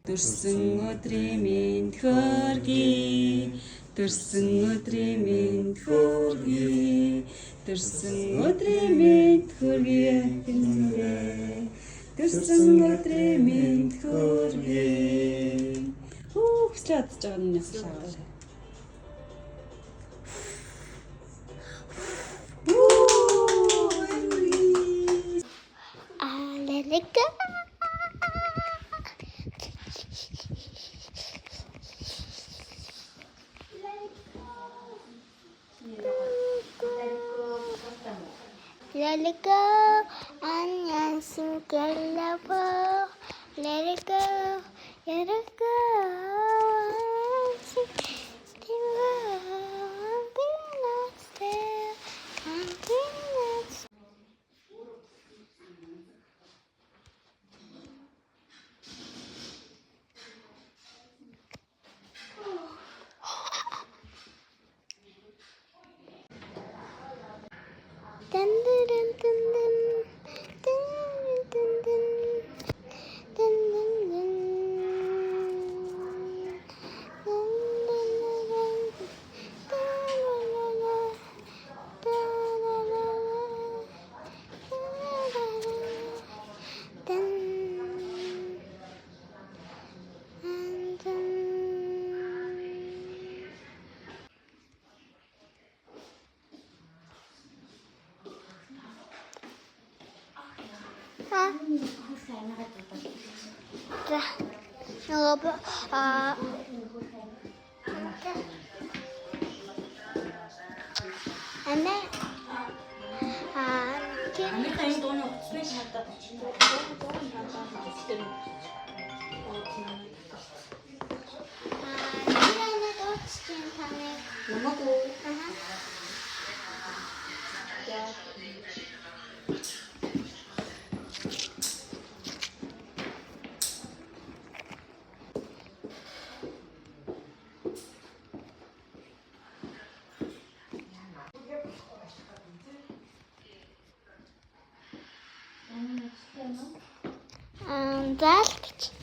Төрсөн өдрийн минь хөргий. Төрсөн өдрийн минь хөргий. Төрсөн өдрийн минь хөргий. Төрсөн өдрийн минь хөргий. Хүсрээд жаа нэг шаваа. Let it go, and let it go, let it go. Dun dun dun dun dun dun dun dun dun That's